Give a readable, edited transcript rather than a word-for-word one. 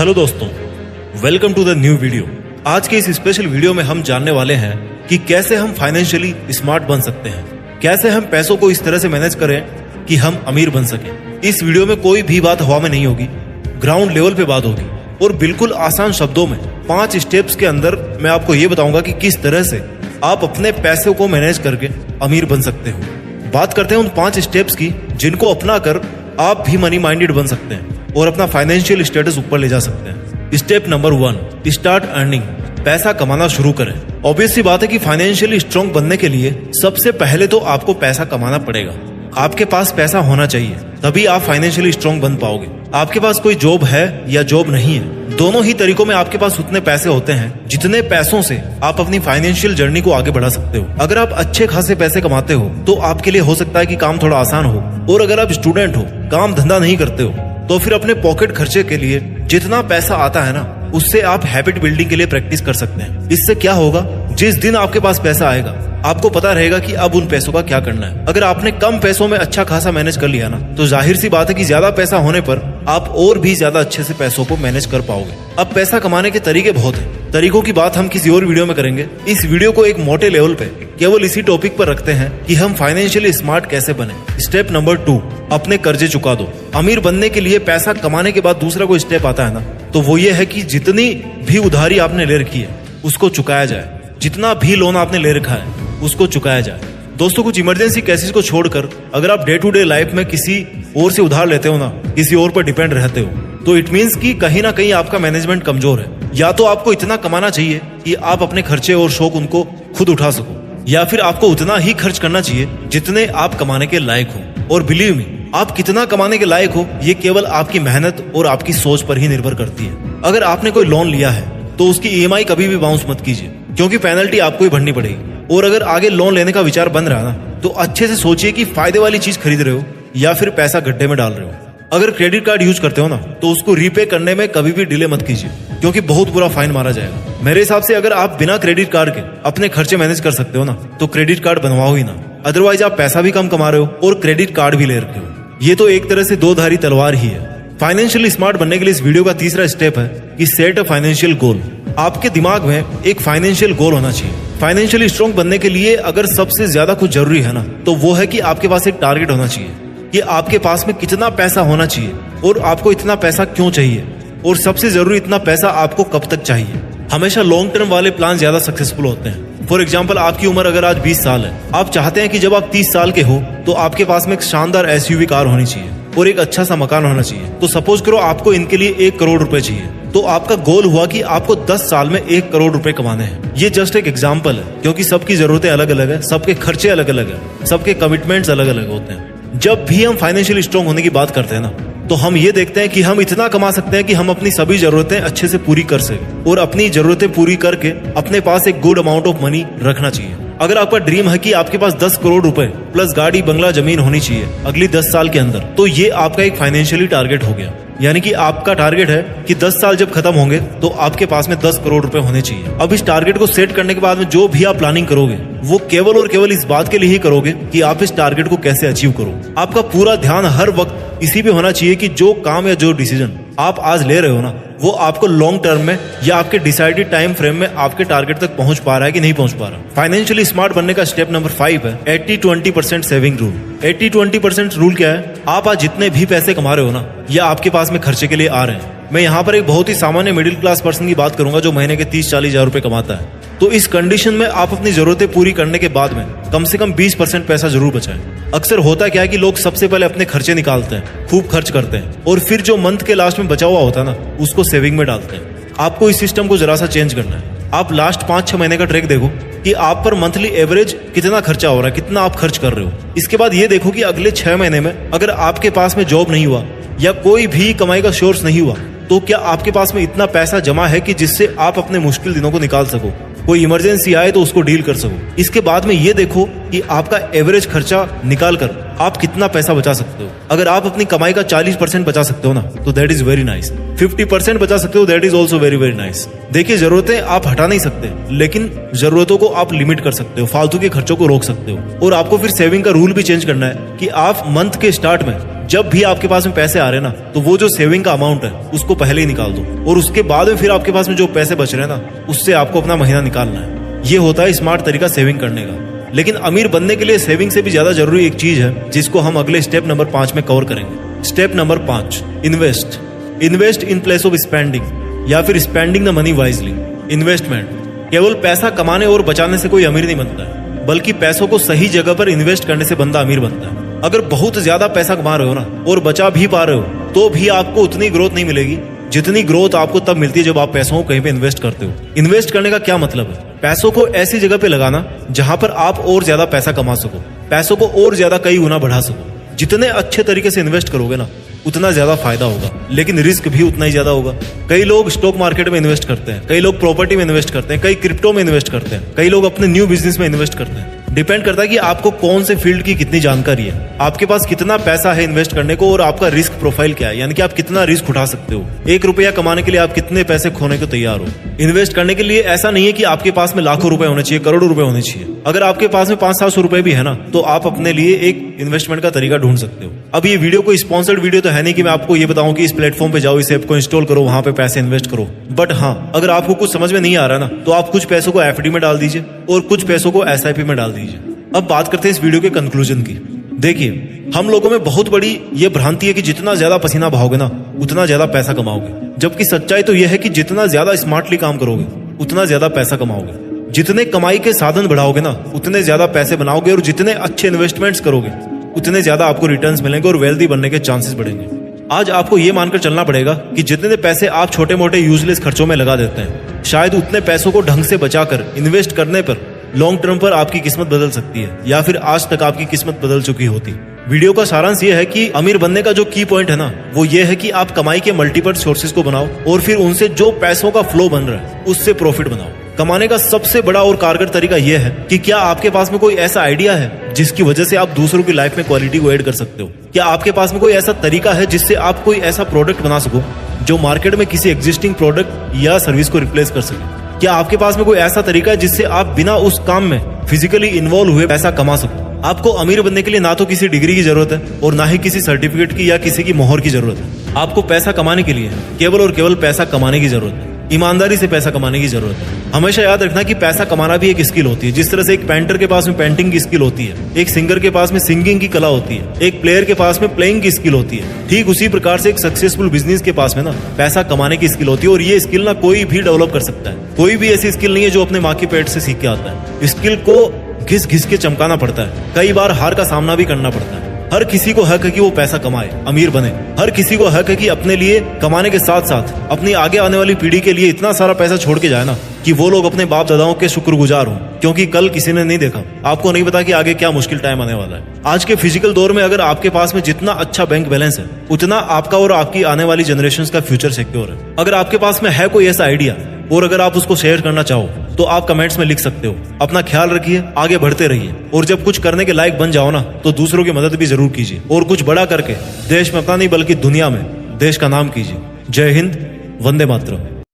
Hello दोस्तों, welcome to the new video. आज के इस स्पेशल वीडियो में हम जानने वाले हैं कि कैसे हम फाइनेंशियली स्मार्ट बन सकते हैं, कैसे हम पैसों को इस तरह से मैनेज करें कि हम अमीर बन सकें। इस वीडियो में कोई भी बात हवा में नहीं होगी, ग्राउंड लेवल पे बात होगी और बिल्कुल आसान शब्दों में 5 स्टेप्स के अंदर मैं आपको ये बताऊंगा कि किस तरह से आप अपने पैसों को मैनेज करके अमीर बन सकते हो। बात करते हैं उन 5 स्टेप्स की जिनको अपना कर आप भी मनी माइंडेड बन सकते हैं और अपना फाइनेंशियल स्टेटस ऊपर ले जा सकते हैं। Step number 1, start earning. पैसा कमाना शुरू करें। ऑब्वियस सी बात है कि फाइनेंशियली स्ट्रांग बनने के लिए सबसे पहले तो आपको पैसा कमाना पड़ेगा। आपके पास पैसा होना चाहिए, तभी आप फाइनेंशियली स्ट्रांग बन पाओगे। आपके पास कोई जॉब है या जॉब नहीं है, दोनों ही तरीकों में आपके पास उतने पैसे होते हैं जितने पैसों से आप अपनी फाइनेंशियल जर्नी को आगे बढ़ा सकते हो। अगर आप अच्छे खासे पैसे कमाते हो तो आपके लिए हो सकता है कि काम थोड़ा आसान हो, और अगर आप स्टूडेंट हो, काम धंधा नहीं करते हो, तो फिर अपने पॉकेट खर्चे के लिए जितना पैसा आता है ना, उससे आप हैबिट बिल्डिंग के लिए प्रैक्टिस कर सकते हैं। इससे क्या होगा, जिस दिन आपके पास पैसा आएगा आपको पता रहेगा कि अब उन पैसों का क्या करना है। अगर आपने कम पैसों में अच्छा खासा मैनेज कर लिया ना, तो जाहिर सी बात है कि ज्यादा पैसा होने पर आप और भी ज्यादा अच्छे से पैसों को मैनेज कर पाओगे। अब पैसा कमाने के तरीके बहुत हैं, तरीकों की बात हम किसी और वीडियो में करेंगे। इस वीडियो को एक मोटे लेवल पे केवल इसी टॉपिक पर रखते हैं कि हम फाइनेंशियली स्मार्ट कैसे बने। स्टेप नंबर 2, अपने कर्जे चुका दो। अमीर बनने के लिए पैसा कमाने के बाद दूसरा कोई स्टेप आता है ना, तो वो ये है कि जितनी भी उधारी आपने ले रखी है उसको चुकाया जाए। जितना भी लोन आपने ले रखा है उसको चुकाया जाए। दोस्तों, कुछ इमरजेंसी केसेस को छोड़कर अगर आप डे टू डे लाइफ में किसी और से उधार लेते हो ना, किसी और पर डिपेंड रहते हो, तो इट मीन्स कि कहीं ना कहीं आपका मैनेजमेंट कमजोर है। या तो आपको इतना कमाना चाहिए कि आप अपने खर्चे और शौक उनको खुद उठा सको, या फिर आपको उतना ही खर्च करना चाहिए जितने आप कमाने के लायक हो। और बिलीव मी, आप कितना कमाने के लायक हो ये केवल आपकी मेहनत और आपकी सोच पर ही निर्भर करती है। अगर आपने कोई लोन लिया है तो उसकी EMI कभी भी बाउंस मत कीजिए, क्योंकि पेनल्टी आपको ही भरनी पड़ेगी। और अगर आगे लोन लेने का विचार बन रहा ना, तो अच्छे से सोचिए कि फायदे वाली चीज खरीद रहे हो या फिर पैसा गड्ढे में डाल रहे हो। अगर क्रेडिट कार्ड यूज करते हो ना, तो उसको रीपे करने में कभी भी डिले मत कीजिए, क्योंकि बहुत बुरा फाइन मारा जाएगा। मेरे हिसाब से अगर आप बिना क्रेडिट कार्ड के अपने खर्चे मैनेज कर सकते हो ना, तो क्रेडिट कार्ड बनवाओ ही ना। अदरवाइज आप पैसा भी कम कमा रहे हो और क्रेडिट कार्ड भी ले रखे हो। ये तो एक तरह से दो धारी तलवार ही है। फाइनेंशियली स्मार्ट बनने के लिए इस वीडियो का तीसरा स्टेप है कि सेट अ फाइनेंशियल गोल। आपके दिमाग में एक फाइनेंशियल गोल होना चाहिए। फाइनेंशियली स्ट्रांग बनने के लिए अगर सबसे ज्यादा कुछ जरूरी है ना, तो वो है कि आपके पास एक टारगेट होना चाहिए कि आपके पास में कितना पैसा होना चाहिए और आपको इतना पैसा क्यों चाहिए, और सबसे जरूरी इतना पैसा आपको कब तक चाहिए। हमेशा लॉन्ग टर्म वाले प्लान ज्यादा सक्सेसफुल होते हैं। फॉर एग्जाम्पल, आपकी उम्र अगर आज 20 साल है, आप चाहते हैं कि जब आप 30 साल के हो तो आपके पास में एक शानदार SUV कार होनी चाहिए और एक अच्छा सा मकान होना चाहिए। तो सपोज करो आपको इनके लिए 1 करोड़ रुपए चाहिए, तो आपका गोल हुआ कि आपको 10 साल में 1 करोड़ रुपए कमाने हैं। ये जस्ट एक एग्जाम्पल है, क्योंकि सबकी जरूरतें अलग अलग है, सबके खर्चे अलग अलग है, सबके कमिटमेंट्स अलग अलग होते हैं। जब भी हम फाइनेंशियली स्ट्रांग होने की बात करते हैं ना, तो हम ये देखते हैं कि हम इतना कमा सकते हैं कि हम अपनी सभी जरूरतें अच्छे से पूरी कर सकें, और अपनी जरूरतें पूरी करके अपने पास एक गुड अमाउंट ऑफ मनी रखना चाहिए। अगर आपका ड्रीम है कि आपके पास 10 करोड़ रुपए प्लस गाड़ी बंगला जमीन होनी चाहिए अगली 10 साल के अंदर, तो ये आपका एक फाइनेंशियली टारगेट हो गया। यानी कि आपका टारगेट है कि 10 साल जब खत्म होंगे तो आपके पास में 10 करोड़ रुपए होने चाहिए। अब इस टारगेट को सेट करने के बाद में जो भी आप प्लानिंग करोगे वो केवल और केवल इस बात के लिए ही करोगे कि आप इस टारगेट को कैसे अचीव करो। आपका पूरा ध्यान हर वक्त इसी पे होना चाहिए कि जो काम या जो डिसीजन आप आज ले रहे हो ना, वो आपको लॉन्ग टर्म में या आपके डिसाइडेड टाइम फ्रेम में आपके टारगेट तक पहुंच पा रहा है कि नहीं पहुंच पा रहा। फाइनेंशियली स्मार्ट बनने का स्टेप नंबर 5 है 80-20% सेविंग रूल। 80-20% रूल क्या है? आप आज जितने भी पैसे कमा रहे हो ना, या आपके पास में खर्चे के लिए आ रहे हैं, मैं यहाँ पर एक बहुत ही सामान्य मिडिल क्लास पर्सन की बात करूंगा जो महीने के 30-40 हजार रुपए कमाता है। तो इस कंडीशन में आप अपनी जरूरतें पूरी करने के बाद में कम से कम 20% पैसा जरूर बचाएं। अक्सर होता क्या है कि लोग सबसे पहले अपने खर्चे निकालते हैं, खूब खर्च करते हैं, और फिर जो मंथ के लास्ट में बचा हुआ होता है ना, उसको सेविंग में डालते हैं। आपको इस सिस्टम को जरा सा चेंज करना है। आप लास्ट 5-6 महीने का ट्रैक देखो कि आप पर मंथली एवरेज कितना खर्चा हो रहा है, कितना आप खर्च कर रहे हो। इसके बाद ये देखो कि अगले 6 महीने में अगर आपके पास में जॉब नहीं हुआ या कोई भी कमाई का सोर्स नहीं हुआ, तो क्या आपके पास में इतना पैसा जमा है कि जिससे आप अपने मुश्किल दिनों को निकाल सको, कोई इमरजेंसी आए तो उसको डील कर सको। इसके बाद में ये देखो कि आपका एवरेज खर्चा निकाल कर आप कितना पैसा बचा सकते हो। अगर आप अपनी कमाई का 40% बचा सकते हो ना, तो दैट इज वेरी नाइस। 50% बचा सकते हो, that is also very very nice. देखिए, जरूरतें आप हटा नहीं सकते, लेकिन जरूरतों को आप लिमिट कर सकते हो, फालतू के खर्चों को रोक सकते हो। और आपको फिर सेविंग का रूल भी चेंज करना है कि आप मंथ के स्टार्ट में जब भी आपके पास में पैसे आ रहे हैं ना, तो वो जो सेविंग का अमाउंट है उसको पहले ही निकाल दो, और उसके बाद में फिर आपके पास में जो पैसे बच रहे हैं ना, उससे आपको अपना महीना निकालना है। ये होता है स्मार्ट तरीका सेविंग करने का। लेकिन अमीर बनने के लिए सेविंग से भी ज्यादा जरूरी एक चीज है, जिसको हम अगले स्टेप नंबर 5 में कवर करेंगे। Step number 5, invest. Invest in place of spending, या फिर spending the money wisely. Investment केवल पैसा कमाने और बचाने से कोई अमीर नहीं बनता है, बल्कि पैसों को सही जगह पर इन्वेस्ट करने से बंदा अमीर बनता है। अगर बहुत ज्यादा पैसा कमा रहे हो ना, और बचा भी पा रहे हो, तो भी आपको उतनी ग्रोथ नहीं मिलेगी जितनी ग्रोथ आपको तब मिलती है जब आप पैसों को कहीं पे इन्वेस्ट करते हो। इन्वेस्ट करने का क्या मतलब है? पैसों को ऐसी जगह पे लगाना जहां पर आप और ज्यादा पैसा कमा सको, पैसों को और ज्यादा कई गुना बढ़ा सको। जितने अच्छे तरीके से इन्वेस्ट करोगे ना, उतना ज्यादा फायदा होगा, लेकिन रिस्क भी उतना ही ज्यादा होगा। कई लोग स्टॉक मार्केट में इन्वेस्ट करते हैं, कई लोग प्रॉपर्टी में इन्वेस्ट करते हैं, कई क्रिप्टो में इन्वेस्ट करते हैं, कई लोग अपने न्यू बिजनेस में इन्वेस्ट करते हैं। डिपेंड करता है कि आपको कौन से फील्ड की कितनी जानकारी है, आपके पास कितना पैसा है इन्वेस्ट करने को, और आपका रिस्क प्रोफाइल क्या है, यानी कि आप कितना रिस्क उठा सकते हो। 1 रुपया कमाने के लिए आप कितने पैसे खोने को तैयार हो। इन्वेस्ट करने के लिए ऐसा नहीं है कि आपके पास में लाखों रुपए होने चाहिए, करोड़ों रुपए होने चाहिए। अगर आपके पास में 500-700 रुपए भी है ना, तो आप अपने लिए एक इन्वेस्टमेंट का तरीका ढूंढ सकते हो। अब ये वीडियो कोई स्पॉन्सर्ड वीडियो तो है नहीं कि मैं आपको ये बताऊं कि इस प्लेटफॉर्म पे जाओ, इस ऐप को इंस्टॉल करो, वहां पे पैसे इन्वेस्ट करो। बट हाँ, अगर आपको कुछ समझ में नहीं आ रहा ना, तो आप कुछ पैसों को एफडी में डाल दीजिए और कुछ पैसों को एसआईपी में डाल दीजिए। अब बात करते हैं इस वीडियो के कंक्लूजन की। देखिए, हम लोगों में बहुत बड़ी ये भ्रांति है कि जितना ज्यादा पसीना बहाओगे ना, उतना ज्यादा पैसा कमाओगे। जबकि सच्चाई तो यह है कि जितना ज्यादा स्मार्टली काम करोगे, उतना ज्यादा पैसा कमाओगे। जितने कमाई के साधन बढ़ाओगे ना, उतने ज्यादा पैसे बनाओगे, और जितने अच्छे इन्वेस्टमेंट्स करोगे, उतने ज्यादा आपको रिटर्न्स मिलेंगे और वेल्दी बनने के चांसेस बढ़ेंगे। आज आपको ये मानकर चलना पड़ेगा कि जितने पैसे आप छोटे मोटे यूजलेस खर्चों में लगा देते हैं, शायद उतने पैसों को ढंग से बचाकर इन्वेस्ट करने पर लॉन्ग टर्म पर आपकी किस्मत बदल सकती है, या फिर आज तक आपकी किस्मत बदल चुकी होती। वीडियो का सारांश ये है कि अमीर बनने का जो की पॉइंट है ना, वो ये है कि आप कमाई के मल्टीपल सोर्सेज को बनाओ, और फिर उनसे जो पैसों का फ्लो बन रहा है उससे प्रॉफिट बनाओ। कमाने का सबसे बड़ा और कारगर तरीका यह है कि क्या आपके पास में कोई ऐसा आइडिया है जिसकी वजह से आप दूसरों की लाइफ में क्वालिटी को ऐड कर सकते हो? क्या आपके पास में कोई ऐसा तरीका है जिससे आप कोई ऐसा प्रोडक्ट बना सको जो मार्केट में किसी एग्जिस्टिंग प्रोडक्ट या सर्विस को रिप्लेस कर सके? क्या आपके पास में कोई ऐसा तरीका है जिससे आप बिना उस काम में फिजिकली इन्वॉल्व हुए पैसा कमा सको? आपको अमीर बनने के लिए ना तो किसी डिग्री की जरूरत है, और ना ही किसी सर्टिफिकेट की या किसी की मोहर की जरूरत है। आपको पैसा कमाने के लिए केवल और केवल पैसा कमाने की जरूरत है, ईमानदारी से पैसा कमाने की जरूरत है। हमेशा याद रखना कि पैसा कमाना भी एक स्किल होती है। जिस तरह से एक पेंटर के पास में पेंटिंग की स्किल होती है, एक सिंगर के पास में सिंगिंग की कला होती है, एक प्लेयर के पास में प्लेइंग की स्किल होती है, ठीक उसी प्रकार से एक सक्सेसफुल बिजनेस के पास में ना पैसा कमाने की स्किल होती है। और ये स्किल ना कोई भी डेवलप कर सकता है। कोई भी ऐसी स्किल नहीं है जो अपने माँ के पेट से सीख के आता है। स्किल को घिस घिस के चमकाना पड़ता है, कई बार हार का सामना भी करना पड़ता है। हर किसी को हक है कि वो पैसा कमाए, अमीर बने। हर किसी को हक है कि अपने लिए कमाने के साथ साथ अपनी आगे आने वाली पीढ़ी के लिए इतना सारा पैसा छोड़ के जाए ना, कि वो लोग अपने बाप दादाओं के शुक्रगुजार हों, क्योंकि कल किसी ने नहीं देखा। आपको नहीं पता कि आगे क्या मुश्किल टाइम आने वाला है। आज के फिजिकल दौर में अगर आपके पास में जितना अच्छा बैंक बैलेंस है, उतना आपका और आपकी आने वाली जनरेशंस का फ्यूचर सिक्योर है। अगर आपके पास में है कोई ऐसा आइडिया, और अगर आप उसको शेयर करना चाहो, तो आप कमेंट्स में लिख सकते हो। अपना ख्याल रखिए, आगे बढ़ते रहिए, और जब कुछ करने के लायक बन जाओ ना, तो दूसरों की मदद भी जरूर कीजिए, और कुछ बड़ा करके देश में अपना नहीं बल्कि दुनिया में देश का नाम कीजिए। जय हिंद, वंदे मातरम।